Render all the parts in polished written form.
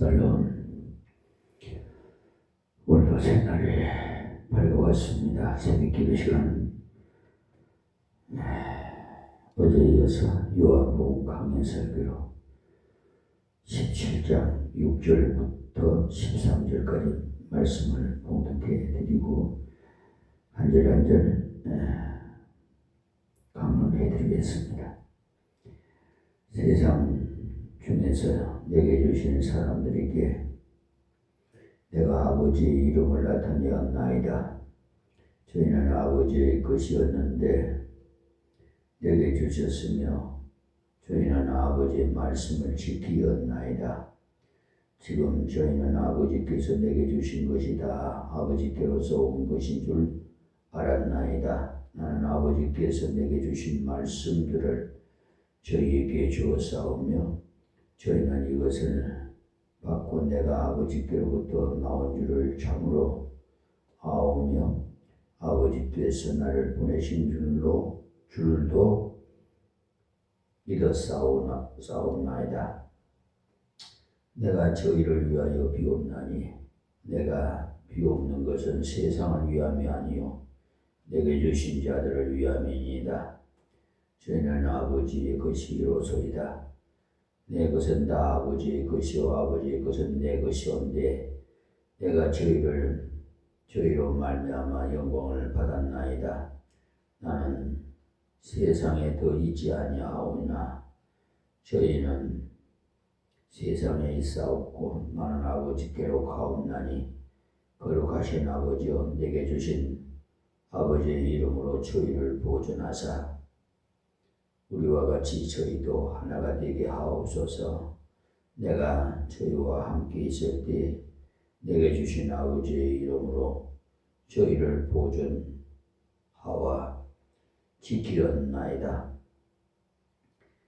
샬롬. 오늘도 새날이 밝아왔습니다. 새벽기도 시간. 어제에 이어서 요한복음 강해 설교로 17장 6절부터 13절까지 말씀을 봉독해 드리고 한 절 한 절 강론해 드리겠습니다. 세상 중에서 내게 주신 사람들에게 내가 아버지의 이름을 나타내었나이다. 저희는 아버지의 것이었는데 내게 주셨으며 저희는 아버지의 말씀을 지키었나이다. 지금 저희는 아버지께서 내게 주신 것이 다 아버지께로서 온 것인 줄 알았나이다. 나는 아버지께서 내게 주신 말씀들을 저희에게 주었사오며 저희는 이것을 받고 내가 아버지께로부터 나온 줄을 참으로 아오며 아버지께서 나를 보내신 줄도 믿었사오나이다. 내가 저희를 위하여 비옵나니 내가 비옵는 것은 세상을 위함이 아니요 내게 주신 자들을 위함이니이다. 저희는 아버지의 것이로소이다. 내 것은 다 아버지의 것이요 아버지의 것은 내 것이온데 내가 저희로 말미암아 영광을 받았나이다. 나는 세상에 더 있지 아니하오나 저희는 세상에 있사옵고 나는 아버지께로 가옵나니 거룩하신 아버지여 내게 주신 아버지의 이름으로 저희를 보존하사 우리와 같이 저희도 하나가 되게 하옵소서. 내가 저희와 함께 있을 때 내게 주신 아버지의 이름으로 저희를 보존하와 지키었나이다.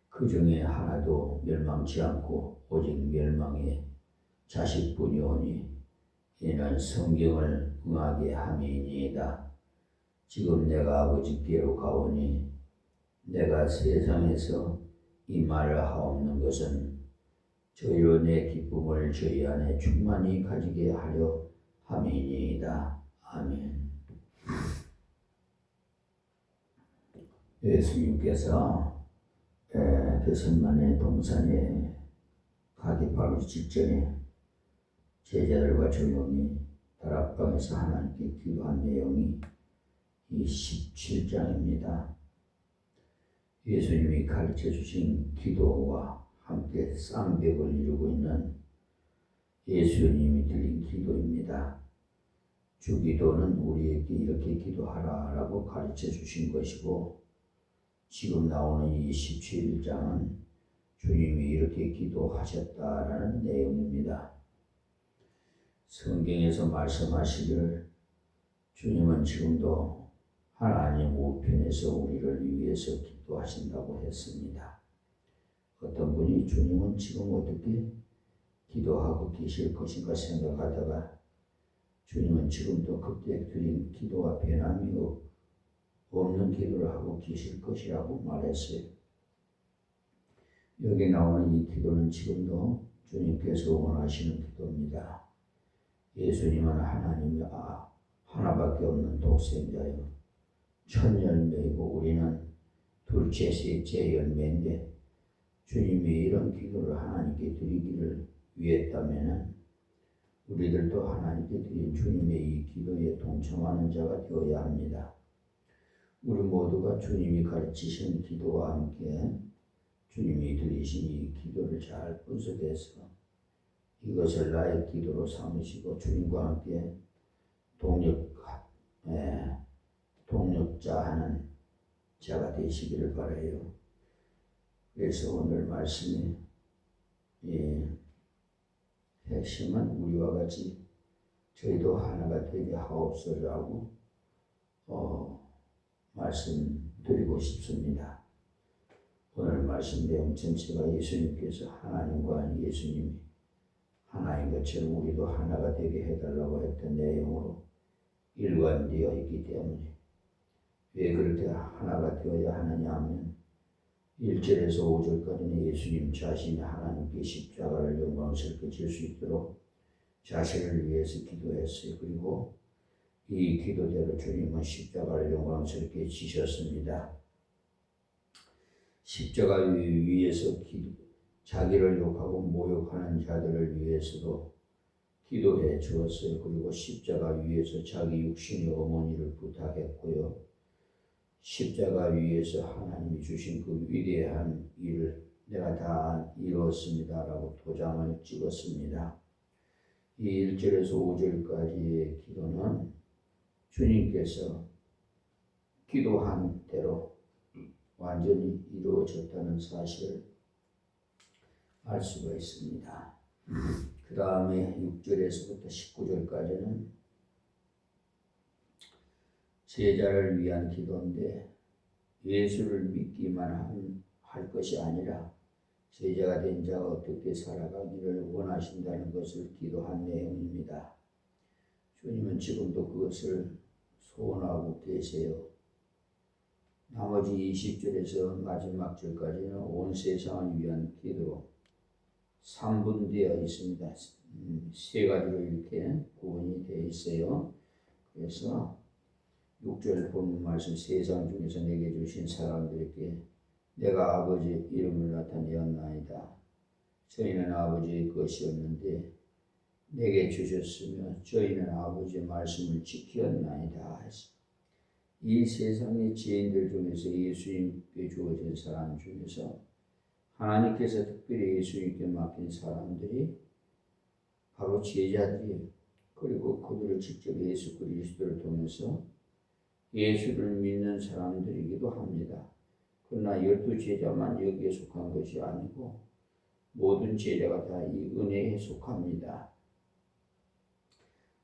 그 중에 하나도 멸망치 않고 오직 멸망의 자식뿐이오니 이는 성경을 응하게 함이니이다. 지금 내가 아버지께로 가오니 내가 세상에서 이 말을 하옵는 것은 저희로 내 기쁨을 저희 안에 충만히 가지게 하려 함이니이다. 아멘. 예수님께서 겟세마네 동산에 가기 바로 직전에 제자들과 조용히 다락방에서 하나님께 기도한 내용이 이 17장입니다. 예수님이 가르쳐 주신 기도와 함께 쌍벽을 이루고 있는 예수님이 드린 기도입니다. 주기도는 우리에게 이렇게 기도하라라고 가르쳐 주신 것이고 지금 나오는 이 17장은 주님이 이렇게 기도하셨다라는 내용입니다. 성경에서 말씀하시기를 주님은 지금도 하나님 우편에서 우리를 위해서 기도하신다고 했습니다. 어떤 분이 주님은 지금 어떻게 기도하고 계실 것인가 생각하다가 주님은 지금도 그때 드린 기도와 변함이 없는 기도를 하고 계실 것이라고 말했어요. 여기 나오는 이 기도는 지금도 주님께서 원하시는 기도입니다. 예수님은 하나님이 하나밖에 없는 독생자요 첫 열매이고 우리는 둘째, 셋째 열매인데 주님이 이런 기도를 하나님께 드리기를 위했다면 우리들도 하나님께 드린 주님의 이 기도에 동참하는 자가 되어야 합니다. 우리 모두가 주님이 가르치신 기도와 함께 주님이 드리신 이 기도를 잘 분석해서 이것을 나의 기도로 삼으시고 주님과 함께 동력자하는 자가 되시기를 바라요. 그래서 오늘 말씀의 핵심은 우리와 같이 저희도 하나가 되게 하옵소서라고 말씀드리고 싶습니다. 오늘 말씀 내용 전체가 예수님께서 하나님과 예수님이 하나인 것처럼 우리도 하나가 되게 해달라고 했던 내용으로 일관되어 있기 때문에 왜 그렇게 하나가 되어야 하느냐 하면 1절에서 5절까지는 예수님 자신이 하나님께 십자가를 영광스럽게 질 수 있도록 자신을 위해서 기도했어요. 그리고 이 기도대로 주님은 십자가를 영광스럽게 지셨습니다. 십자가 위에서 자기를 욕하고 모욕하는 자들을 위해서도 기도해 주었어요. 그리고 십자가 위에서 자기 육신의 어머니를 부탁했고요. 십자가 위에서 하나님이 주신 그 위대한 일을 내가 다 이루었습니다 라고 도장을 찍었습니다. 이 1절에서 5절까지의 기도는 주님께서 기도한 대로 완전히 이루어졌다는 사실을 알 수가 있습니다. 그 다음에 6절에서부터 19절까지는 제자를 위한 기도인데 예수를 믿기만 할 것이 아니라 제자가 된 자가 어떻게 살아가기를 원하신다는 것을 기도한 내용입니다. 주님은 지금도 그것을 소원하고 계세요. 나머지 20절에서 마지막 절까지는 온 세상을 위한 기도로 3분되어 있습니다. 세 가지로 이렇게 구분이 되어 있어요. 그래서 6절 본문 말씀 세상 중에서 내게 주신 사람들에게 내가 아버지의 이름을 나타내었나이다. 저희는 아버지의 것이었는데 내게 주셨으며 저희는 아버지의 말씀을 지켰나이다. 이 세상의 지인들 중에서 예수님께 주어진 사람 중에서 하나님께서 특별히 예수님께 맡긴 사람들이 바로 제자들이에요. 그리고 그들을 직접 예수 그리스도를 통해서 예수를 믿는 사람들이기도 합니다. 그러나 12제자만 여기에 속한 것이 아니고 모든 제자가 다 이 은혜에 속합니다.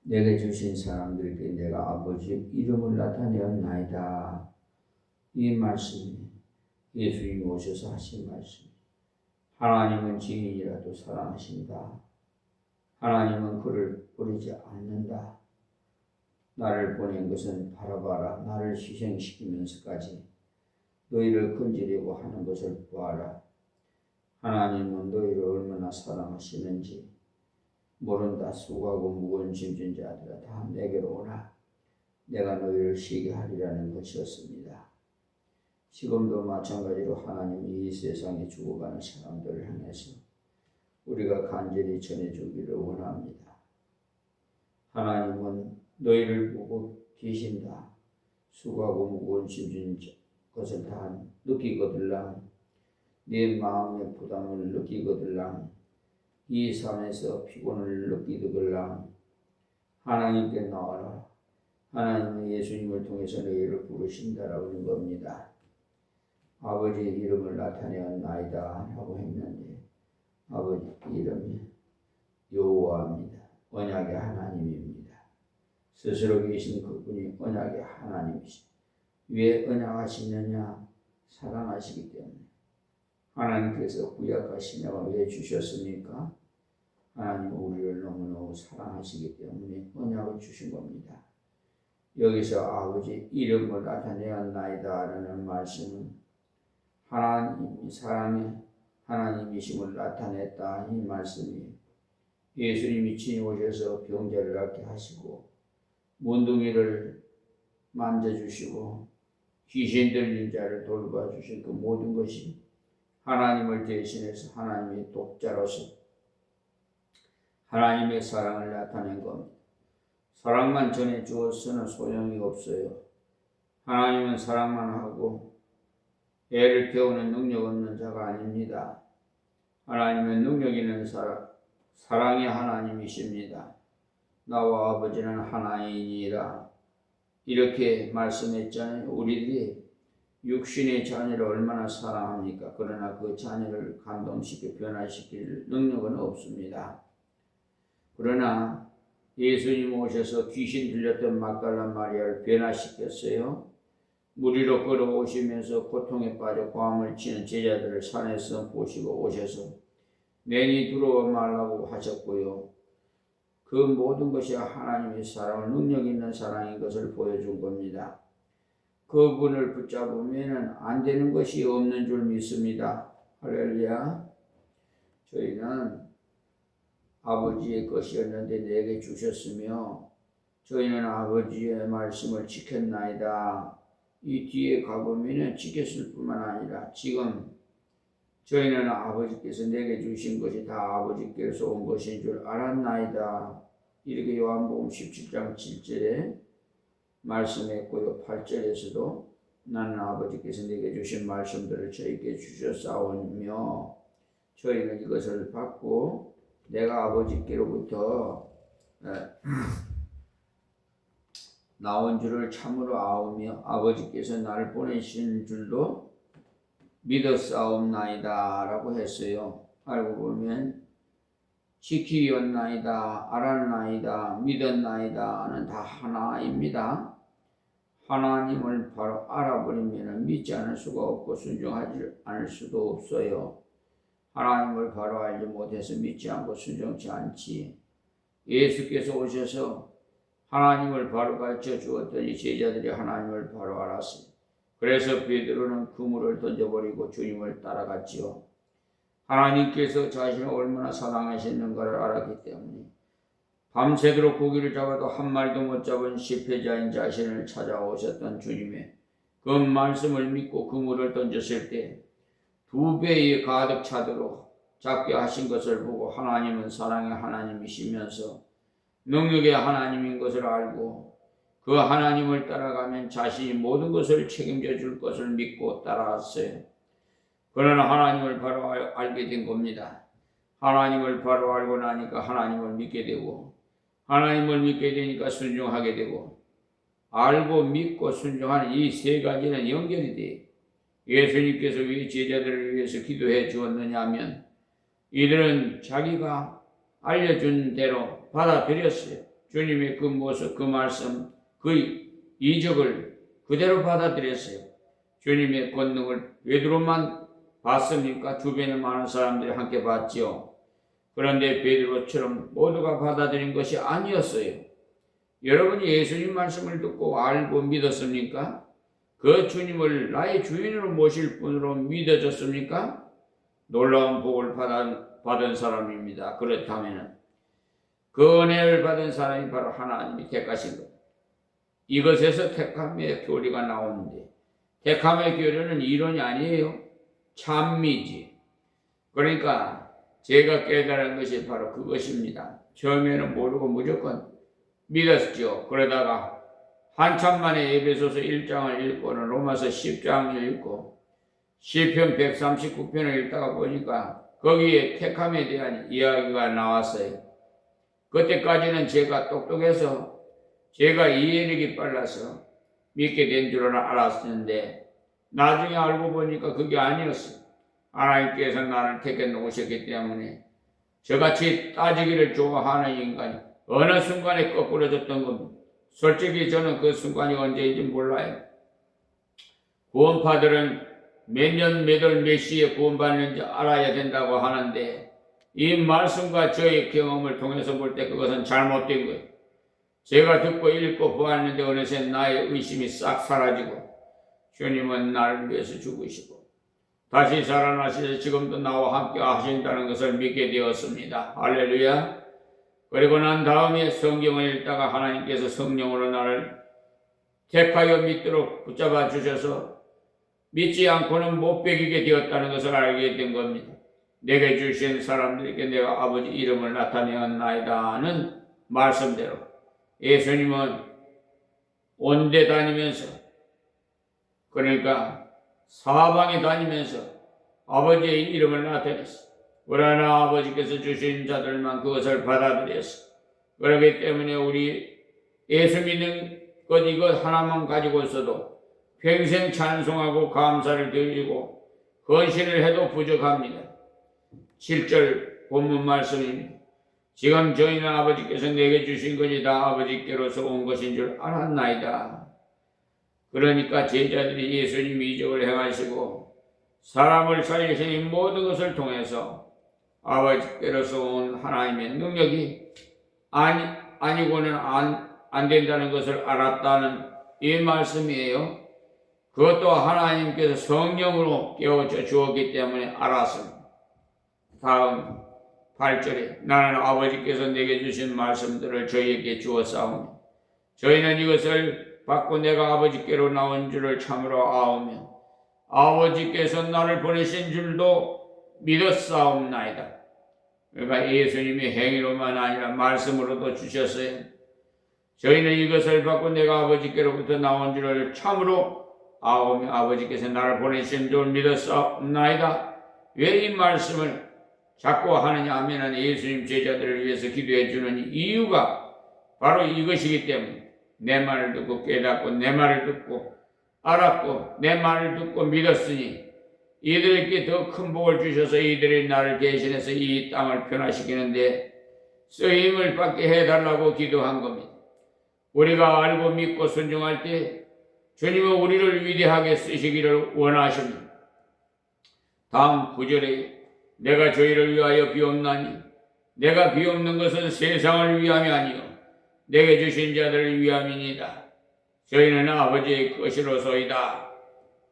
내게 주신 사람들에게 내가 아버지의 이름을 나타내었나이다. 이 말씀이 예수님이 오셔서 하신 말씀. 하나님은 지인이라도 사랑하신다. 하나님은 그를 버리지 않는다. 나를 보낸 것은 바라봐라. 나를 희생시키면서까지 너희를 건지려고 하는 것을 보아라. 하나님은 너희를 얼마나 사랑하시는지 모른다. 수고하고 무거운 짐진 자들아 다 내게로 오라. 내가 너희를 쉬게 하리라는 것이었습니다. 지금도 마찬가지로 하나님이 이 세상에 죽어가는 사람들을 향해서 우리가 간절히 전해주기를 원합니다. 하나님은 너희를 보고 계신다. 수고하고 무거운 짐진 것을 다 느끼거들랑 네 마음의 부담을 느끼거들랑 이 삶에서 피곤을 느끼거들랑 하나님께 나와라. 하나님은 예수님을 통해서 너희를 부르신다라고 하는 겁니다. 아버지의 이름을 나타내었나이다 라고 했는데 아버지 이름이 여호와입니다. 언약의 하나님입니다. 스스로 계신 그분이 언약의 하나님이시죠. 왜 언약하시느냐? 사랑하시기 때문에. 하나님께서 구약하시냐고 왜 주셨습니까? 하나님 우리를 너무너무 사랑하시기 때문에 언약을 주신 겁니다. 여기서 아버지 이름을 나타내었나이다 라는 말씀은 하나님이 사랑의 하나님이심을 나타냈다 이 말씀이 예수님이 친히 오셔서 병자를 낫게 하시고 문둥이를 만져주시고 귀신 들린 자를 돌봐주신 그 모든 것이 하나님을 대신해서 하나님의 독자로서 하나님의 사랑을 나타낸 겁니다. 사랑만 전해주어서는 소용이 없어요. 하나님은 사랑만 하고 애를 태우는 능력 없는 자가 아닙니다. 하나님은 능력 있는 사랑의 하나님이십니다. 나와 아버지는 하나이니라 이렇게 말씀했잖아요. 우리들이 육신의 자녀를 얼마나 사랑합니까? 그러나 그 자녀를 감동시켜 변화시킬 능력은 없습니다. 그러나 예수님 오셔서 귀신 들렸던 막달라 마리아를 변화시켰어요. 물 위로 걸어오시면서 고통에 빠져 고함을 치는 제자들을 산에서 보시고 오셔서 내니 들어와 말라고 하셨고요. 그 모든 것이 하나님의 사랑을 능력 있는 사랑인 것을 보여준 겁니다. 그분을 붙잡으면 안 되는 것이 없는 줄 믿습니다. 할렐루야. 저희는 아버지의 것이었는데 내게 주셨으며 저희는 아버지의 말씀을 지켰나이다. 이 뒤에 가보면 지켰을 뿐만 아니라 지금 저희는 아버지께서 내게 주신 것이 다 아버지께서 온 것인 줄 알았나이다. 이렇게 요한복음 17장 7절에 말씀했고요. 8절에서도 나는 아버지께서 내게 주신 말씀들을 저희에게 주셨사오며 저희는 이것을 받고 내가 아버지께로부터 나온 줄을 참으로 아오며 아버지께서 나를 보내신 줄도 믿었사옵나이다 라고 했어요. 알고 보면 지키었나이다, 알았나이다, 믿었나이다는 다 하나입니다. 하나님을 바로 알아버리면 믿지 않을 수가 없고 순종하지 않을 수도 없어요. 하나님을 바로 알지 못해서 믿지 않고 순종치 않지. 예수께서 오셔서 하나님을 바로 가르쳐 주었더니 제자들이 하나님을 바로 알았어요. 그래서 베드로는 그물을 던져버리고 주님을 따라갔지요. 하나님께서 자신을 얼마나 사랑하시는가를 알았기 때문에 밤새도록 고기를 잡아도 한 마리도 못 잡은 실패자인 자신을 찾아오셨던 주님의 그 말씀을 믿고 그물을 던졌을 때 2배에 가득 차도록 잡게 하신 것을 보고 하나님은 사랑의 하나님이시면서 능력의 하나님인 것을 알고 그 하나님을 따라가면 자신이 모든 것을 책임져 줄 것을 믿고 따라왔어요. 그러나 하나님을 바로 알게 된 겁니다. 하나님을 바로 알고 나니까 하나님을 믿게 되고 하나님을 믿게 되니까 순종하게 되고 알고 믿고 순종하는 이 세 가지는 연결이 돼요. 예수님께서 왜 제자들을 위해서 기도해 주었느냐 하면 이들은 자기가 알려준 대로 받아들였어요. 주님의 그 모습, 그 말씀, 그 이적을 그대로 받아들였어요. 주님의 권능을 베드로만 봤습니까? 주변에 많은 사람들이 함께 봤지요. 그런데 베드로처럼 모두가 받아들인 것이 아니었어요. 여러분이 예수님 말씀을 듣고 알고 믿었습니까? 그 주님을 나의 주인으로 모실 분으로 믿어졌습니까? 놀라운 복을 받은 사람입니다. 그렇다면 그 은혜를 받은 사람이 바로 하나님이 택하신 것. 이것에서 택함의 교리가 나오는데 택함의 교리는 이론이 아니에요. 찬미지. 그러니까 제가 깨달은 것이 바로 그것입니다. 처음에는 모르고 무조건 믿었죠. 그러다가 한참 만에 에베소서 1장을 읽고는 로마서 10장을 읽고 시편 139편을 읽다가 보니까 거기에 택함에 대한 이야기가 나왔어요. 그때까지는 제가 똑똑해서 제가 이해력이 빨라서 믿게 된 줄은 알았는데 나중에 알고 보니까 그게 아니었어요. 하나님께서 나를 택해 놓으셨기 때문에 저같이 따지기를 좋아하는 인간이 어느 순간에 거꾸로졌던 겁니다. 솔직히 저는 그 순간이 언제인지 몰라요. 구원파들은 몇 년, 몇 월, 몇 시에 구원받는지 알아야 된다고 하는데 이 말씀과 저의 경험을 통해서 볼 때 그것은 잘못된 거예요. 제가 듣고 읽고 보았는데 어느새 나의 의심이 싹 사라지고 주님은 나를 위해서 죽으시고 다시 살아나셔서 지금도 나와 함께 하신다는 것을 믿게 되었습니다. 할렐루야. 그리고 난 다음에 성경을 읽다가 하나님께서 성령으로 나를 택하여 믿도록 붙잡아 주셔서 믿지 않고는 못 배기게 되었다는 것을 알게 된 겁니다. 내게 주신 사람들에게 내가 아버지 이름을 나타내었나이다는 말씀대로 예수님은 온데 다니면서 그러니까 사방에 다니면서 아버지의 이름을 나타냈어. 그러나 아버지께서 주신 자들만 그것을 받아들였어. 그렇기 때문에 우리 예수 믿는 것 이것 하나만 가지고 있어도 평생 찬송하고 감사를 드리고 헌신을 해도 부족합니다. 7절 본문 말씀입니다. 지금 저희는 아버지께서 내게 주신 것이 다 아버지께로서 온 것인 줄 알았나이다. 그러니까 제자들이 예수님 이적을 행하시고 사람을 살리시는 모든 것을 통해서 아버지께로서 온 하나님의 능력이 아니고는 안 된다는 것을 알았다는 이 말씀이에요. 그것도 하나님께서 성령으로 깨우쳐 주었기 때문에 알았습니다. 다음 8절에 나는 아버지께서 내게 주신 말씀들을 저희에게 주었사오니 저희는 이것을 받고 내가 아버지께로 나온 줄을 참으로 아오며 아버지께서 나를 보내신 줄도 믿었사옵나이다. 그러니까 예수님이 행위로만 아니라 말씀으로도 주셨어요. 저희는 이것을 받고 내가 아버지께로부터 나온 줄을 참으로 아오며 아버지께서 나를 보내신 줄 믿었사옵나이다. 왜 이 말씀을 자꾸 하느냐 하면 예수님 제자들을 위해서 기도해 주는 이유가 바로 이것이기 때문에 내 말을 듣고 깨닫고 내 말을 듣고 알았고 내 말을 듣고 믿었으니 이들에게 더 큰 복을 주셔서 이들이 나를 대신해서 이 땅을 변화시키는데 쓰임을 받게 해달라고 기도한 겁니다. 우리가 알고 믿고 순종할 때 주님은 우리를 위대하게 쓰시기를 원하십니다. 다음 9절에 내가 저희를 위하여 비옵나니 내가 비옵는 것은 세상을 위함이 아니요 내게 주신 자들을 위함이니이다. 저희는 아버지의 것이로소이다.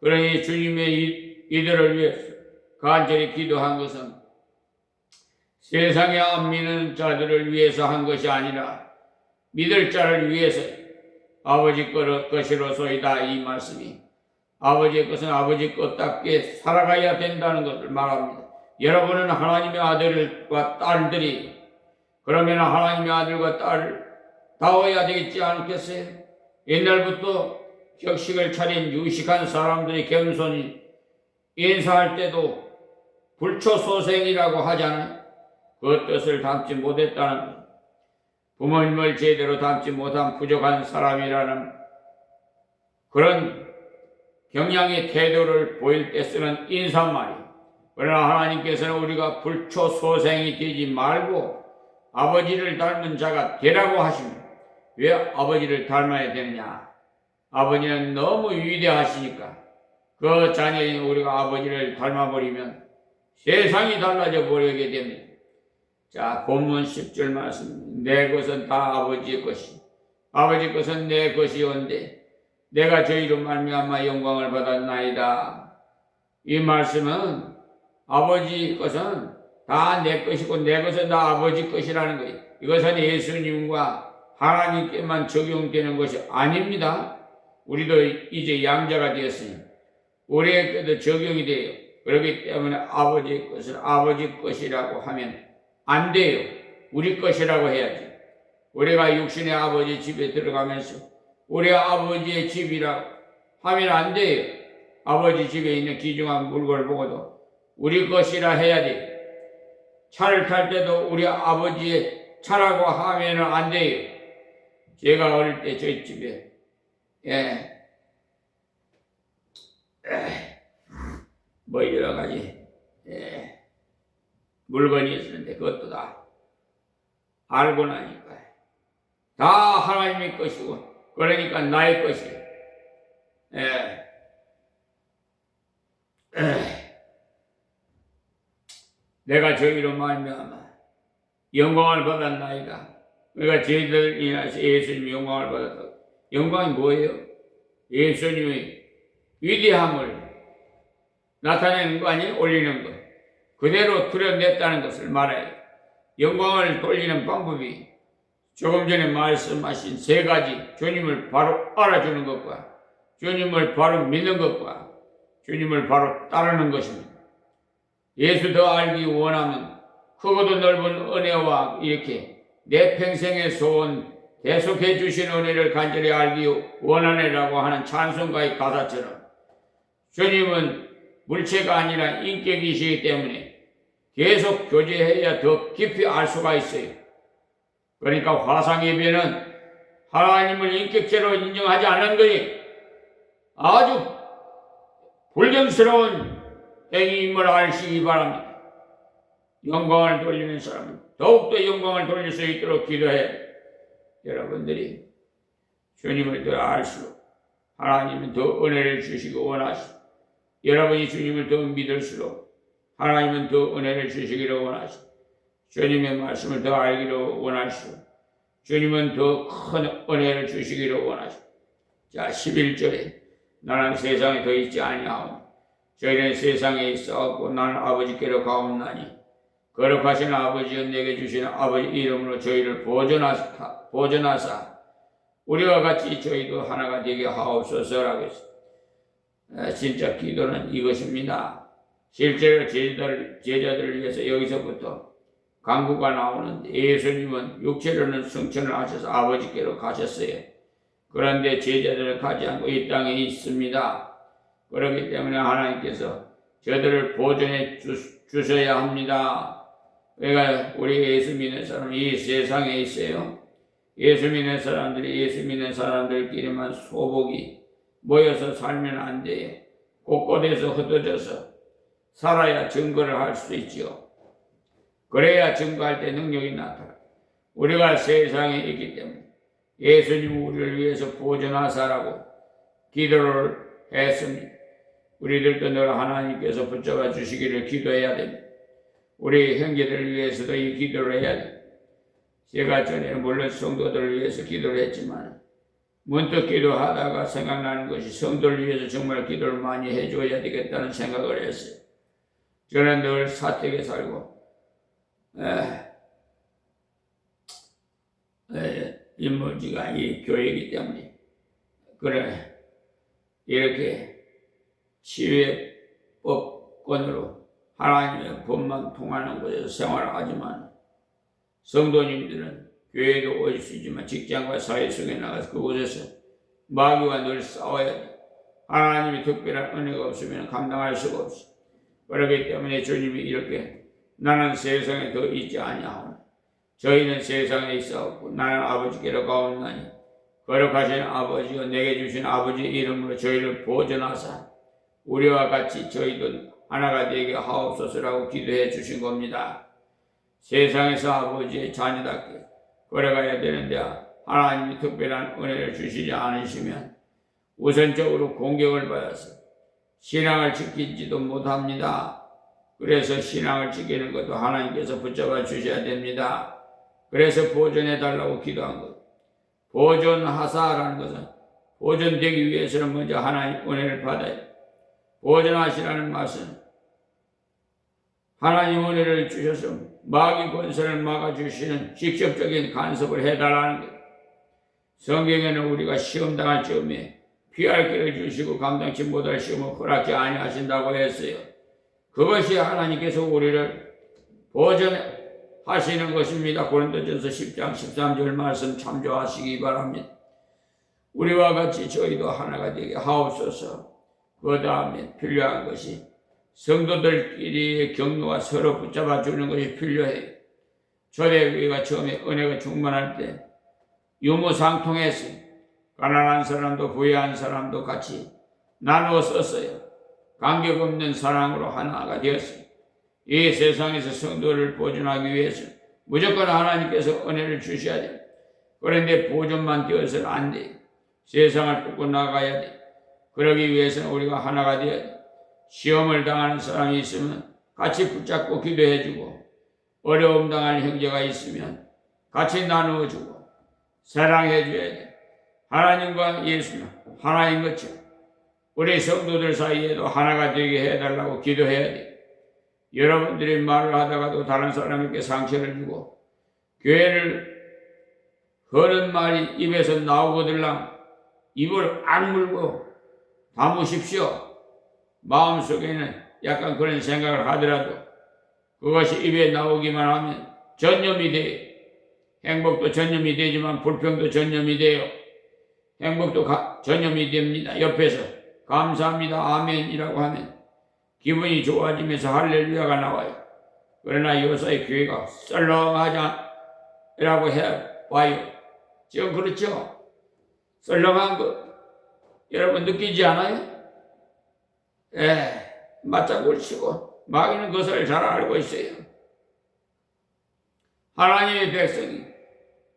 그러니 주님의 이들을 위해서 간절히 기도한 것은 세상에 안 믿는 자들을 위해서 한 것이 아니라 믿을 자를 위해서 아버지 것이로소이다. 이 말씀이 아버지의 것은 아버지 것답게 살아가야 된다는 것을 말합니다. 여러분은 하나님의 아들과 딸들이 그러면 하나님의 아들과 딸다워야 되겠지 않겠어요? 옛날부터 격식을 차린 유식한 사람들이 겸손히 인사할 때도 불초소생이라고 하잖아요. 그 뜻을 담지 못했다는 것. 부모님을 제대로 담지 못한 부족한 사람이라는 그런 경향의 태도를 보일 때 쓰는 인사말이에요. 그러나 하나님께서는 우리가 불초소생이 되지 말고 아버지를 닮은 자가 되라고 하십니다. 왜 아버지를 닮아야 되느냐? 아버지는 너무 위대하시니까 그 자녀인 우리가 아버지를 닮아버리면 세상이 달라져 버리게 됩니다. 자, 본문 10절 말씀. 내 것은 다 아버지의 것이 아버지 것은 내 것이온데 내가 저희로 말미암아 영광을 받았나이다. 이 말씀은 아버지 것은 다 내 것이고 내 것은 다 아버지 것이라는 거예요. 이것은 예수님과 하나님께만 적용되는 것이 아닙니다. 우리도 이제 양자가 되었으니 우리에게도 적용이 돼요. 그렇기 때문에 아버지 것을 아버지 것이라고 하면 안 돼요. 우리 것이라고 해야지. 우리가 육신의 아버지 집에 들어가면서 우리 아버지의 집이라고 하면 안 돼요. 아버지 집에 있는 귀중한 물건을 보고도 우리 것이라 해야 돼. 차를 탈 때도 우리 아버지의 차라고 하면 안 돼요. 제가 어릴 때 저희 집에 뭐 여러 가지 물건이 있었는데 그것도 다 알고 나니까 다 하나님의 것이고 그러니까 나의 것이에요. 내가 저희로 말미암아 영광을 받았나이다. 우리가 저희들 인하여서 예수님이 영광을 받았다. 영광이 뭐예요? 예수님의 위대함을 나타내는 거 아니에요? 올리는 거. 그대로 드러냈다는 것을 말해요. 영광을 돌리는 방법이 조금 전에 말씀하신 세 가지, 주님을 바로 알아주는 것과 주님을 바로 믿는 것과 주님을 바로 따르는 것입니다. 예수 더 알기 원하면 크고도 넓은 은혜와 이렇게 내 평생의 소원 계속해 주신 은혜를 간절히 알기 원하네라고 하는 찬송가의 가사처럼 주님은 물체가 아니라 인격이시기 때문에 계속 교제해야 더 깊이 알 수가 있어요. 그러니까 화상예배는 하나님을 인격체로 인정하지 않는 것이 아주 불경스러운 행위임을 아시기 바랍니다. 영광을 돌리는 사람은 더욱더 영광을 돌릴 수 있도록 기도해. 여러분들이 주님을 더 알수록 하나님은 더 은혜를 주시기 원하시고 여러분이 주님을 더 믿을수록 하나님은 더 은혜를 주시기를 원하시고 주님의 말씀을 더 알기를 원하시고 주님은 더 큰 은혜를 주시기를 원하시고 자 11절에 나는 세상에 더 있지 아니하오. 저희는 세상에 있어왔고 나는 아버지께로 가옵나니 거룩하신 아버지여 내게 주시는 아버지 이름으로 저희를 보존하사 우리와 같이 저희도 하나가 되게 하옵소서라고 했습니다. 진짜 기도는 이것입니다. 실제로 제자들을 위해서 여기서부터 강구가 나오는데 예수님은 육체로는 승천을 하셔서 아버지께로 가셨어요. 그런데 제자들은 가지 않고 이 땅에 있습니다. 그렇기 때문에 하나님께서 저들을 보존해 주셔야 합니다. 그러니까 우리 예수 믿는 사람은 이 세상에 있어요. 예수 믿는 사람들이 예수 믿는 사람들끼리만 소복이 모여서 살면 안 돼요. 곳곳에서 흩어져서 살아야 증거를 할 수 있죠. 그래야 증거할 때 능력이 나타나. 우리가 세상에 있기 때문에 예수님 우리를 위해서 보존하사라고 기도를 했습니다. 우리들도 늘 하나님께서 붙잡아 주시기를 기도해야 됩니다. 우리 형제들을 위해서도 이 기도를 해야 됩니다. 제가 전에는 물론 성도들을 위해서 기도를 했지만 문득 기도하다가 생각나는 것이 성도를 위해서 정말 기도를 많이 해줘야 되겠다는 생각을 했어요. 저는 늘 사택에 살고 인물지가 이 교회이기 때문에 그래 이렇게 치유법권으로 하나님의 법만 통하는 곳에서 생활을 하지만 성도님들은 교회에도 오실 수 있지만 직장과 사회 속에 나가서 그곳에서 마귀와 늘 싸워야 돼. 하나님이 특별한 은혜가 없으면 감당할 수가 없어. 그렇기 때문에 주님이 이렇게 나는 세상에 더 있지 아니하오나 저희는 세상에 있사옵고 나는 아버지께로 가옵나니 거룩하신 아버지여 내게 주신 아버지 이름으로 저희를 보존하사 우리와 같이 저희도 하나가 되게 하옵소서라고 기도해 주신 겁니다. 세상에서 아버지의 자녀답게 걸어가야 되는데 하나님이 특별한 은혜를 주시지 않으시면 우선적으로 공격을 받아서 신앙을 지키지도 못합니다. 그래서 신앙을 지키는 것도 하나님께서 붙잡아 주셔야 됩니다. 그래서 보존해 달라고 기도한 것. 보존하사라는 것은 보존되기 위해서는 먼저 하나님 은혜를 받아야 돼. 보존하시라는 말씀 하나님 은혜를 주셔서 마귀 권세를 막아주시는 직접적인 간섭을 해달라는 것. 성경에는 우리가 시험당할 즈음에 피할 길을 주시고 감당치 못할 시험을 허락지 아니하신다고 했어요. 그것이 하나님께서 우리를 보존하시는 것입니다. 고린도전서 10장 13절 말씀 참조하시기 바랍니다. 우리와 같이 저희도 하나가 되게 하옵소서. 그 다음에 필요한 것이 성도들끼리의 격려와 서로 붙잡아 주는 것이 필요해요. 초대교회가 처음에 은혜가 충만할 때 유무상통했어요. 가난한 사람도 부유한 사람도 같이 나누어 썼어요. 간격없는 사랑으로 하나가 되었어요. 이 세상에서 성도를 보존하기 위해서 무조건 하나님께서 은혜를 주셔야 돼요. 그런데 보존만 되어서는 안 돼요. 세상을 뚫고 나가야 돼요. 그러기 위해서는 우리가 하나가 되어야 돼요. 시험을 당하는 사람이 있으면 같이 붙잡고 기도해주고 어려움 당하는 형제가 있으면 같이 나누어주고 사랑해줘야 돼. 하나님과 예수는 하나인 것처럼 우리 성도들 사이에도 하나가 되게 해달라고 기도해야 돼. 여러분들이 말을 하다가도 다른 사람에게 상처를 주고 교회를 거는 말이 입에서 나오거들랑 입을 악물고 담으십시오. 마음속에는 약간 그런 생각을 하더라도 그것이 입에 나오기만 하면 전염이 돼요. 행복도 전염이 되지만 불평도 전염이 돼요. 행복도 전염이 됩니다. 옆에서 감사합니다 아멘이라고 하면 기분이 좋아지면서 할렐루야가 나와요. 그러나 요사이 교회가 썰렁하자라고 해봐요. 지금 그렇죠? 썰렁한 거 여러분 느끼지 않아요? 맞장구를 치고 마귀는 그것을 잘 알고 있어요. 하나님의 백성이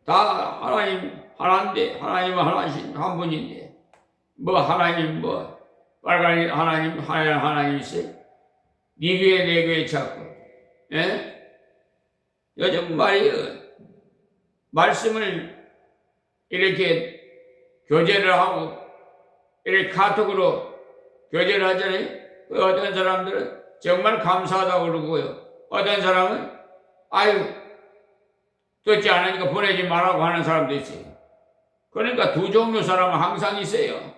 다 하나님 하나인데 하나님은 하나신 한 분인데 뭐 하나님 뭐 빨간 하나님 하나님 있어요. 네 교회 내 교회 찾고 요즘 말이요 말씀을 이렇게 교제를 하고 이렇게 카톡으로 교제를 하잖아요. 그 어떤 사람들은 정말 감사하다고 그러고요. 어떤 사람은 아유 듣지 않으니까 보내지 말라고 하는 사람도 있어요. 그러니까 두 종류 사람은 항상 있어요.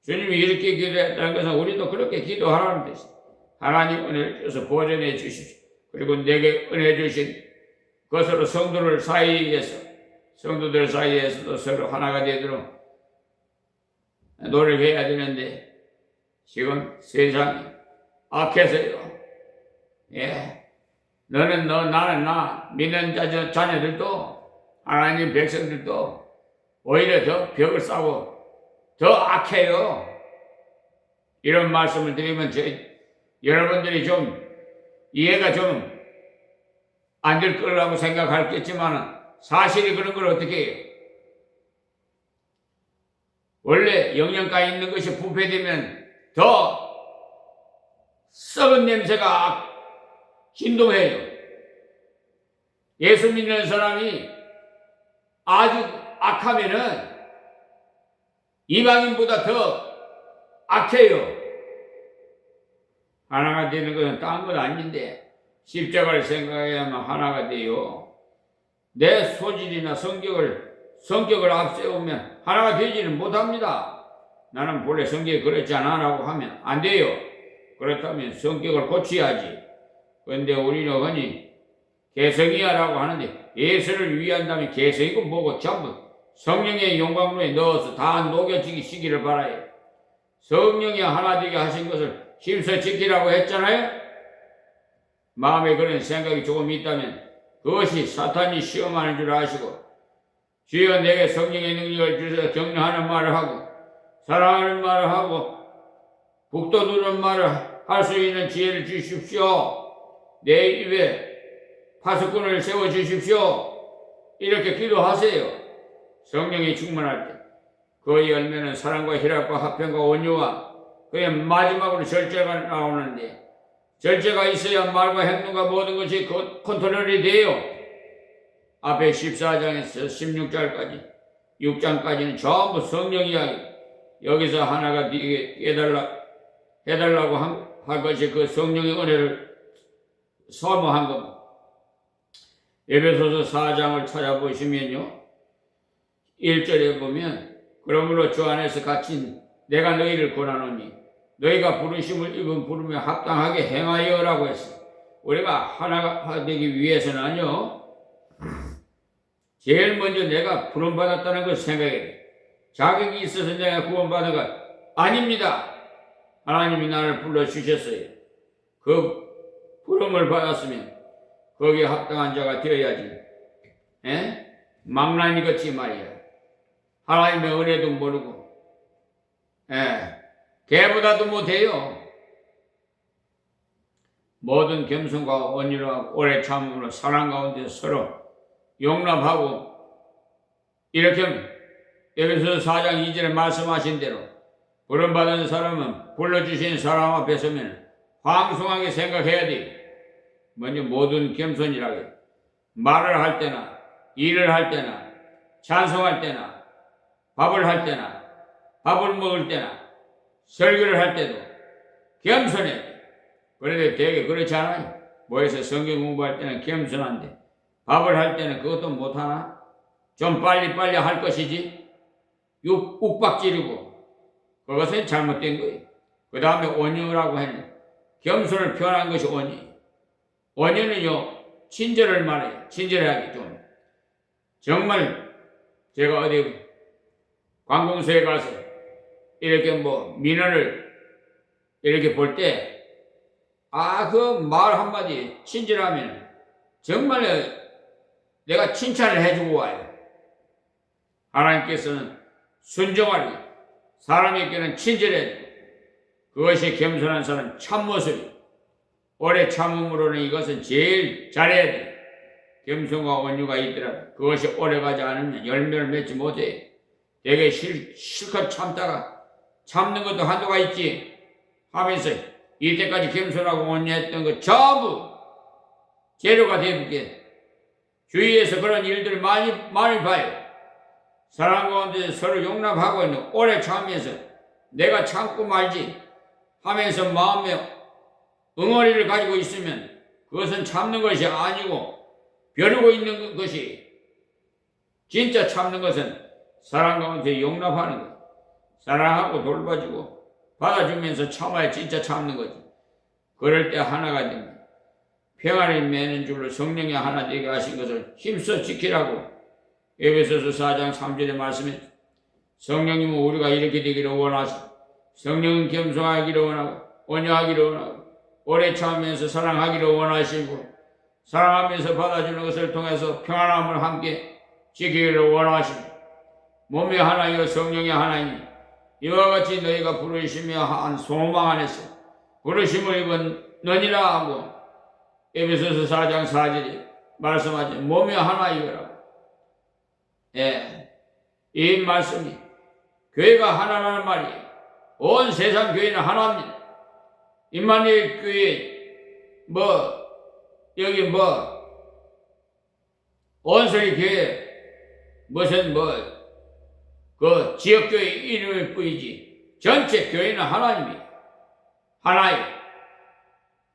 주님이 이렇게 기도했다는 것은 우리도 그렇게 기도하라는 뜻이에요. 하나님 은혜를 주셔서 보존해 주십시오. 그리고 내게 은혜 주신 것으로 성도들 사이에서도 서로 하나가 되도록 노력해야 되는데 지금 세상이 악해서요. 예, 너는 너, 나는 나, 믿는 자녀들도 하나님 백성들도 오히려 더 벽을 쌓고 더 악해요. 이런 말씀을 드리면 여러분들이 좀 이해가 좀 안 될 거라고 생각하겠지만 사실이 그런 걸 어떻게 해요? 원래 영양가 있는 것이 부패되면 더 썩은 냄새가 진동해요. 예수 믿는 사람이 아주 악하면은 이방인보다 더 악해요. 하나가 되는 것은 딴 건 아닌데 십자가를 생각해야만 하나가 돼요. 내 소질이나 성격을 앞세우면 하나가 되지는 못합니다. 나는 본래 성격이 그렇지 않아라고 하면 안 돼요. 그렇다면 성격을 고쳐야지. 그런데 우리는 흔히 개성이야라고 하는데 예수를 위한다면 개성이고 뭐고 전부 성령의 용광로에 넣어서 다 녹여지기를 바라요. 성령이 하나 되게 하신 것을 힘써 지키라고 했잖아요. 마음에 그런 생각이 조금 있다면 그것이 사탄이 시험하는 줄 아시고 주여 내게 성령의 능력을 주셔서 격려하는 말을 하고 사랑하는 말을 하고 북돋우는 말을 할 수 있는 지혜를 주십시오. 내 입에 파수꾼을 세워주십시오. 이렇게 기도하세요. 성령이 충만할 때 그 열매는 사랑과 희락과 화평과 온유와 그의 마지막으로 절제가 나오는데 절제가 있어야 말과 행동과 모든 것이 컨트롤이 돼요. 앞에 14장에서 16장까지 6장까지는 전부 성령 이야기. 여기서 하나가 해달라고 할 것이 그 성령의 은혜를 사모한 겁니다. 에베소서 4장을 찾아보시면요. 1절에 보면 그러므로 주 안에서 갇힌 내가 너희를 권하노니 너희가 부르심을 입은 부름에 합당하게 행하여라고 했어요. 우리가 하나가 되기 위해서는요. 제일 먼저 내가 부름받았다는 것을 생각해야 돼. 자격이 있어서 내가 구원받은 것 아닙니다. 하나님이 나를 불러주셨어요. 그 부름을 받았으면 거기에 합당한 자가 되어야지. 망나니 같이 말이야. 하나님의 은혜도 모르고 개보다도 못해요. 모든 겸손과 온유와 오래 참음으로 사랑 가운데 서로 용납하고 이렇게 에베소서 4장 2절에 말씀하신 대로 부름받은 사람은 불러주신 사람 앞에 서면 황송하게 생각해야 돼요. 먼저 모든 겸손이라고 해요. 말을 할 때나 일을 할 때나 찬송할 때나 밥을 할 때나 밥을 먹을 때나 설교를 할 때도 겸손해야 돼요. 그런데 되게 그렇지 않아요. 모여서 성경 공부할 때는 겸손한데 밥을 할 때는 그것도 못하나? 좀 빨리빨리 할 것이지 욱박지르고 그것은 잘못된 거예요. 그 다음에 온유라고 했는데 겸손을 표현한 것이 온유. 온유는요 친절을 말해요. 친절하게 좀. 정말 제가 어디 관공서에 가서 이렇게 민원을 이렇게 볼 때 그 말 한마디 친절하면 정말 내가 칭찬을 해주고 와요. 하나님께서는 순종하리 사람에게는 친절해야 그것이 겸손한 사람 참모습이 오래 참음으로는 이것은 제일 잘해야 돼. 겸손과 온유가 있더라도 그것이 오래가지 않으면 열매를 맺지 못해. 되게 실컷 참다가 참는 것도 한도가 있지 하면서 이때까지 겸손하고 온유했던 것 전부 재료가 되게 주위에서 그런 일들을 많이 봐요. 사람 가운데 서로 용납하고 있는 오래 참으면서 내가 참고 말지 하면서 마음에 응어리를 가지고 있으면 그것은 참는 것이 아니고 벼르고 있는 것이, 진짜 참는 것은 사랑 가운데 용납하는 것, 사랑하고 돌봐주고 받아주면서 참아야 진짜 참는 거지. 그럴 때 하나가 됩니다. 평안을 매는 줄로 성령이 하나 되게 하신 것을 힘써 지키라고 에베소서 4장 3절의 말씀에 성령님은 우리가 이렇게 되기를 원하시고, 성령은 겸손하기를 원하고 온유하기를 원하고 오래 참으면서 사랑하기를 원하시고, 사랑하면서 받아주는 것을 통해서 평안함을 함께 지키기를 원하시고, 몸이 하나이요 성령이 하나이니 이와 같이 너희가 부르심이여 한 소망 안에서 부르심을 입었느니라 하고 에베소서 4장 4절에 말씀하죠. 몸이 하나이거라고. 이 말씀이 교회가 하나라는 말이에요. 온 세상 교회는 하나입니다. 임마누엘 교회 여기 온서리 교회 무슨 그 지역교회 이름일 뿐이지 전체 교회는 하나님이에요. 하나예요.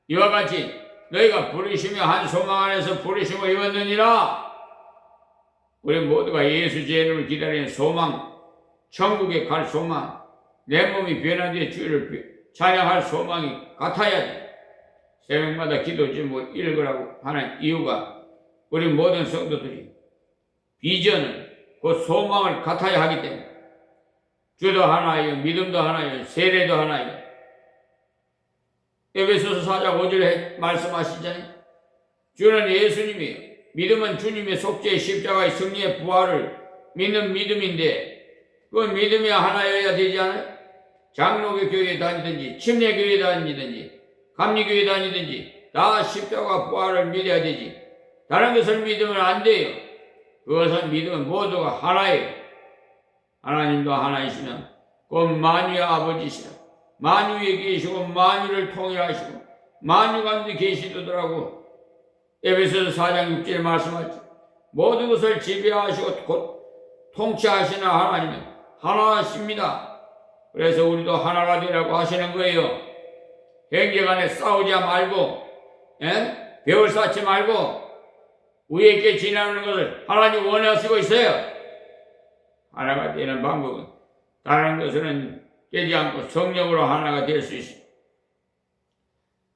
이와 같이 너희가 부르심이 한 소망 안에서 부르심을 입었느니라. 우리 모두가 예수 제일을 기다리는 소망, 천국에 갈 소망, 내 몸이 변화되어 주를 찬양할 소망이 같아야 돼. 새벽마다 기도 제목 읽으라고 하는 이유가 우리 모든 성도들이 비전을, 그 소망을 같아야 하기 때문에. 주도 하나예요, 믿음도 하나예요, 세례도 하나예요. 에베소서 4장 5절에 말씀하시잖아요. 주는 예수님이에요. 믿음은 주님의 속죄의 십자가의 승리의 부활을 믿는 믿음인데, 그 믿음이 하나여야 되지 않아요? 장로교 교회에 다니든지 침례교회에 다니든지 감리교회에 다니든지 다 십자가 부활을 믿어야 되지. 다른 것을 믿으면 안 돼요. 그것은 믿음은 모두가 하나예요. 하나님도 하나이시면 그 만유의 아버지시라. 만유에 계시고 만유를 통일하시고 만유 가운데 계시더라고. 에베소서 4장 6절에 말씀하죠. 모든 것을 지배하시고 곧 통치하시는 하나님은 하나십니다. 그래서 우리도 하나가 되라고 하시는 거예요. 형제간에 싸우지 말고, 벽을 쌓지 말고 위에 있게 지나는 것을 하나님 원하시고 있어요. 하나가 되는 방법은 다른 것은 깨지 않고 성령으로 하나가 될 수 있어요.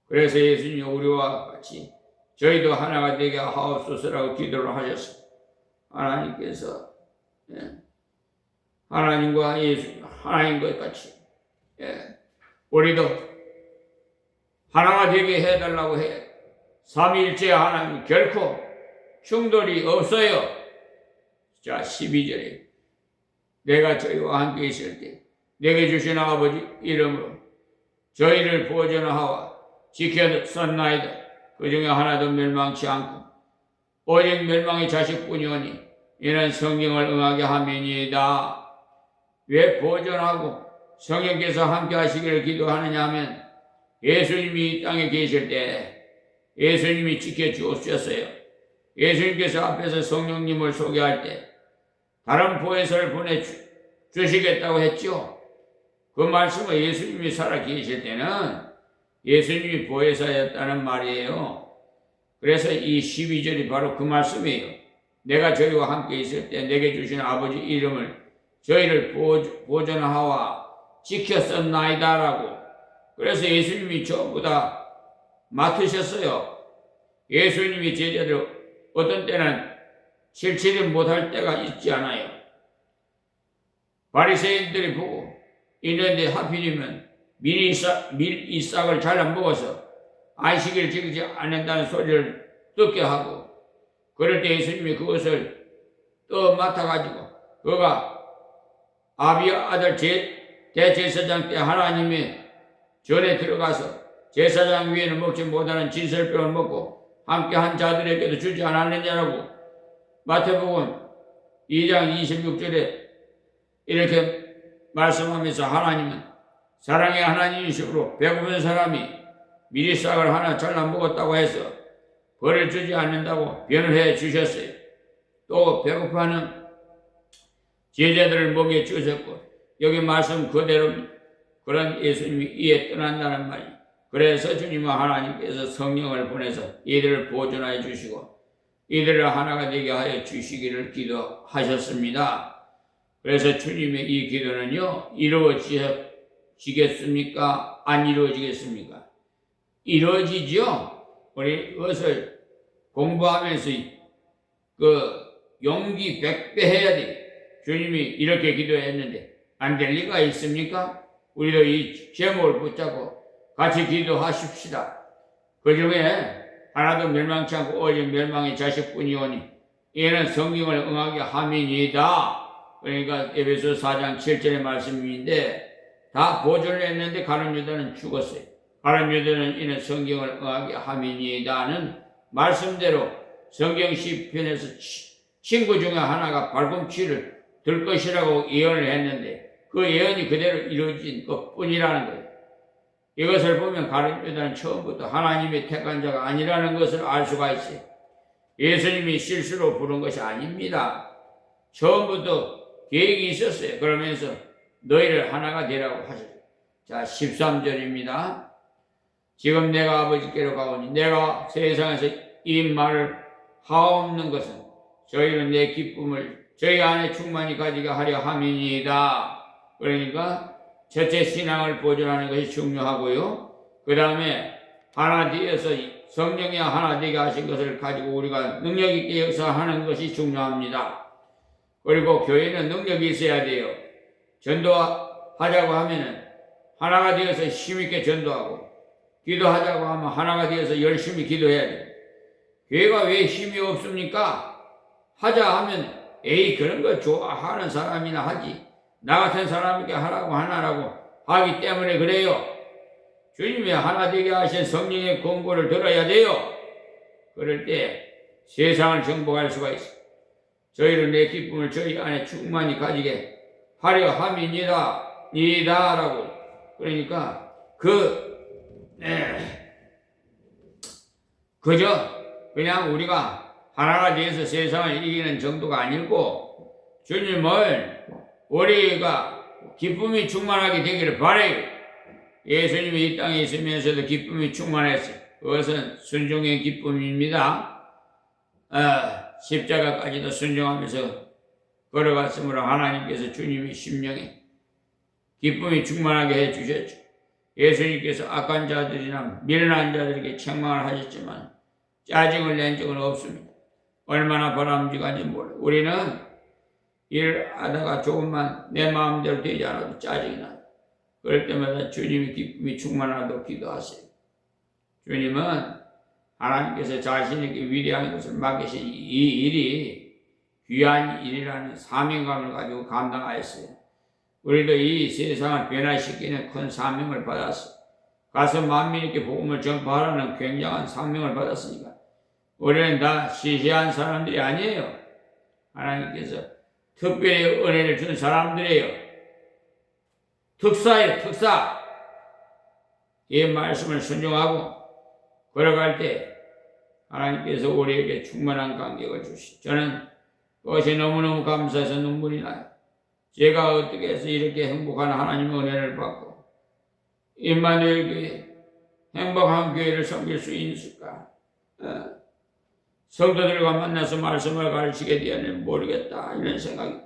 그래서 예수님이 우리와 같이 저희도 하나가 되게 하옵소서라고 기도를 하셨어요. 하나님께서 하나님과 예수 하나인 것 같이 우리도 하나가 되게 해달라고 해요. 삼위일체 하나님 결코 충돌이 없어요. 자, 12절에 내가 저희와 함께 있을 때 내게 주신 아버지 이름으로 저희를 보존하와 지켰었나이다. 그 중에 하나도 멸망치 않고 오직 멸망의 자식뿐이오니 이는 성경을 응하게 함이니이다. 왜 보존하고 성령께서 함께 하시기를 기도하느냐 하면 예수님이 이 땅에 계실 때 예수님이 지켜주셨어요. 예수님께서 앞에서 성령님을 소개할 때 다른 보혜사를 보내주시겠다고 했죠. 그 말씀은 예수님이 살아 계실 때는 예수님이 보혜사였다는 말이에요. 그래서 이 12절이 바로 그 말씀이에요. 내가 저희와 함께 있을 때 내게 주신 아버지 이름을 저희를 보존하와 지켰었나이다라고. 그래서 예수님이 전부 다 맡으셨어요. 예수님이 제자들 어떤 때는 실체를 못할 때가 있지 않아요. 바리새인들이 보고 이런데 하필이면 밀 이삭을 잘 안 먹어서 안식일을 지키지 않는다는 소리를 듣게 하고, 그럴 때 예수님이 그것을 또 맡아가지고 그가 아비 아들 대제사장 때 하나님의 전에 들어가서 제사장 위에는 먹지 못하는 진설병을 먹고 함께 한 자들에게도 주지 않았느냐라고 마태복음 2장 26절에 이렇게 말씀하면서 하나님은 사랑의 하나님이시므로 배고픈 사람이 미리싹을 하나 잘라 먹었다고 해서 벌을 주지 않는다고 변을 해 주셨어요. 또 배고파하는 제자들을 먹여 주셨고, 여기 말씀 그대로 그런 예수님이 이에 떠난다는 말이. 그래서 주님은 하나님께서 성령을 보내서 이들을 보존하여 주시고 이들을 하나가 되게 하여 주시기를 기도하셨습니다. 그래서 주님의 이 기도는요, 이루어지겠습니까? 안 이루어지겠습니까? 이루어지죠. 우리 그것을 공부하면서 용기 100배 해야 돼. 주님이 이렇게 기도했는데 안 될 리가 있습니까? 우리도 이 제목을 붙잡고 같이 기도하십시다. 그 중에 하나도 멸망치 않고 오직 멸망의 자식뿐이오니 이는 성경을 응하게 함이니이다. 그러니까 에베소 4장 7절의 말씀인데 다 보존을 했는데 가룟 유다는 죽었어요. 가룟 유다는 이는 성경을 응하게 함이니이다는 말씀대로 성경 시편에서 친구 중에 하나가 발꿈치를 들 것이라고 예언을 했는데 그 예언이 그대로 이루어진 것뿐이라는 거예요. 이것을 보면 가룟 유다는 처음부터 하나님의 택한 자가 아니라는 것을 알 수가 있어요. 예수님이 실수로 부른 것이 아닙니다. 처음부터 계획이 있었어요. 그러면서 너희를 하나가 되라고 하셨어요. 자, 13절입니다. 지금 내가 아버지께로 가오니 내가 세상에서 이 말을 하옵는 것은 저희는 내 기쁨을 저희 안에 충만히 가지게 하려 함이니이다. 그러니까 첫째 신앙을 보존하는 것이 중요하고요. 그 다음에 하나 되어서 성령이 하나 되게 하신 것을 가지고 우리가 능력 있게 역사하는 것이 중요합니다. 그리고 교회는 능력이 있어야 돼요. 전도하자고 하면은 하나가 되어서 힘있게 전도하고 기도하자고 하면 하나가 되어서 열심히 기도해야 돼요. 교회가 왜 힘이 없습니까? 하자 하면 에이 그런 거 좋아하는 사람이나 하지 나 같은 사람에게 하라고 하나라고 하기 때문에 그래요. 주님이 하나 되게 하신 성령의 권고를 들어야 돼요. 그럴 때 세상을 정복할 수가 있어요. 저희는 내 기쁨을 저희 안에 충만히 가지게 하려 함이니이다. 라고. 그러니까 그저 그냥 우리가 하나가 되어서 세상을 이기는 정도가 아니고 주님을 우리가 기쁨이 충만하게 되기를 바라요. 예수님이 이 땅에 있으면서도 기쁨이 충만했어요. 그것은 순종의 기쁨입니다. 십자가까지도 순종하면서 걸어갔으므로 하나님께서 주님의 심령에 기쁨이 충만하게 해주셨죠. 예수님께서 악한 자들이나 미련한 자들에게 책망을 하셨지만 짜증을 낸 적은 없습니다. 얼마나 바람직한지 몰라요. 우리는 일을 하다가 조금만 내 마음대로 되지 않아도 짜증이 나요. 그럴 때마다 주님의 기쁨이 충만하도록 기도하세요. 주님은 하나님께서 자신에게 위대한 것을 맡기신 이 일이 귀한 일이라는 사명감을 가지고 감당하였어요. 우리도 이 세상을 변화시키는 큰 사명을 받았어요. 가서 만민에게 복음을 전파하라는 굉장한 사명을 받았으니까 우리는 다 시시한 사람들이 아니에요. 하나님께서 특별히 은혜를 준 사람들이에요. 특사예요, 특사. 이 말씀을 순종하고 걸어갈 때 하나님께서 우리에게 충만한 간격을 주시죠. 저는 그것이 너무너무 감사해서 눈물이 나요. 제가 어떻게 해서 이렇게 행복한 하나님의 은혜를 받고 임마누엘 교회, 행복한 교회를 섬길 수 있을까? 성도들과 만나서 말씀을 가르치게 되었는지 모르겠다 이런 생각이.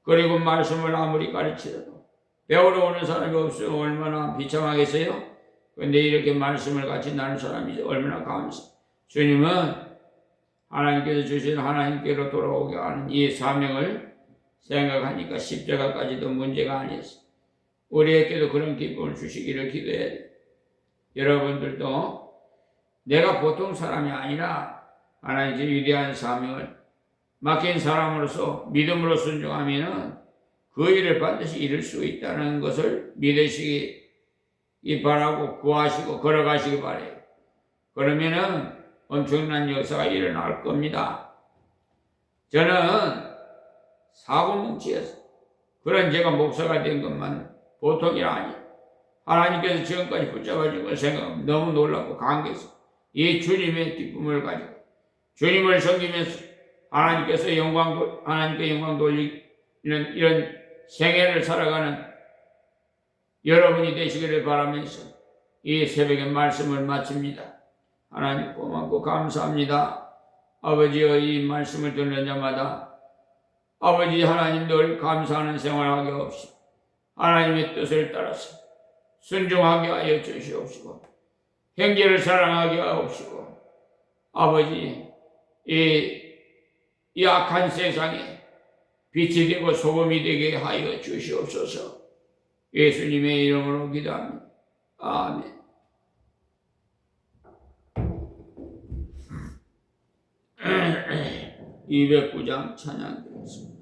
그리고 말씀을 아무리 가르치더라도 배우러 오는 사람이 없으면 얼마나 비참하겠어요? 근데 이렇게 말씀을 같이 나눈 사람이 얼마나 감사해요. 주님은 하나님께서 주신 하나님께로 돌아오게 하는 이 사명을 생각하니까 십자가까지도 문제가 아니었어요. 우리에게도 그런 기쁨을 주시기를 기도해야 돼요. 여러분들도 내가 보통 사람이 아니라 하나님의 위대한 사명을 맡긴 사람으로서 믿음으로 순종하면 그 일을 반드시 이룰 수 있다는 것을 믿으시기 바라고 구하시고 걸어가시기 바라요. 그러면은 엄청난 역사가 일어날 겁니다. 저는 사고뭉치였어요. 그런 제가 목사가 된 것만 보통이 아니에요. 하나님께서 지금까지 붙잡아준 걸 생각하면 너무 놀랍고 감격했어요. 이 주님의 기쁨을 가지고 주님을 섬기면서 하나님께 영광 돌리는 이런 생애를 살아가는 여러분이 되시기를 바라면서 이 새벽의 말씀을 마칩니다. 하나님 고맙고 감사합니다. 아버지여, 이 말씀을 듣는 자마다 아버지 하나님 늘 감사하는 생활하게 하옵시고 하나님의 뜻을 따라서 순종하게 하여 주시옵시고 형제를 사랑하게 하옵시고 아버지 이 악한 세상에 빛이 되고 소금이 되게 하여 주시옵소서. 예수님의 이름으로 기도합니다. 아멘. (209장) 찬양 드리겠습니다.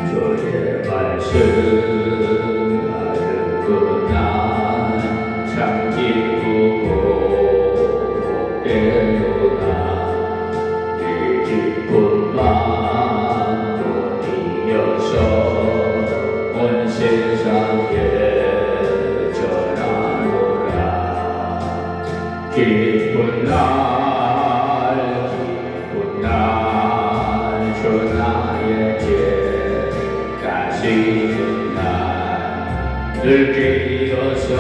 주의 말씀 하는구나 참 기쁘고 복되도다 이 기쁜 마음 이어서 온 세상에 전하노라. 기쁜 날 주 나의 죄 가시는 날 늘 깨어서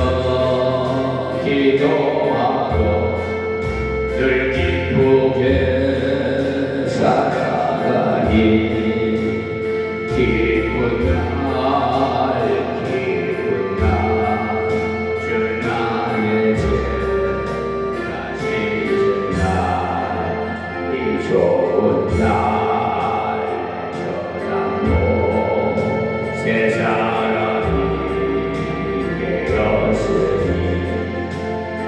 기도하고 늘 기쁘게 살아가니 기쁜 날 주 나의 죄 가시는 날 이 좋은 날 전하고 새 사람이 되었으니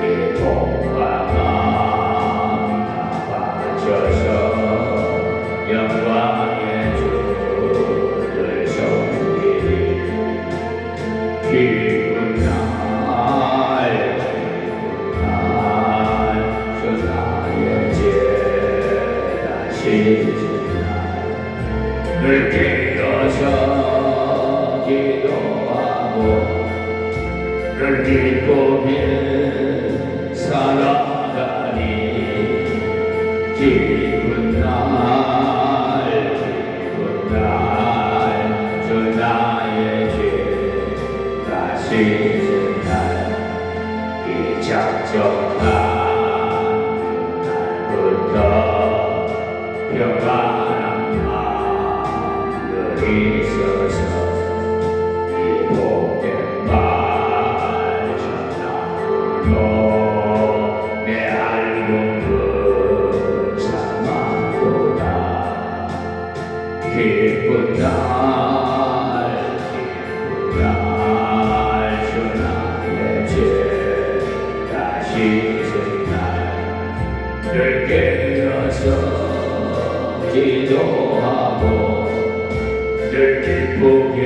기쁨과 마음 다 바쳐서 영광의 주를 섬기리. 기쁜 날 주 나의 죄 다시는 날 늘 깨어서 기도하고 늘 기쁘게 살아가니 기쁜 날 주 나의 죄 다시는 날 이 작정한 날부터 평안한 마음 늘 있어서 이 복된 말 전하노. 내 album 삼아도다. 기쁜 날 주 나의 죄 다시는 날 늘 깨어서 기도하고 늘 기쁘게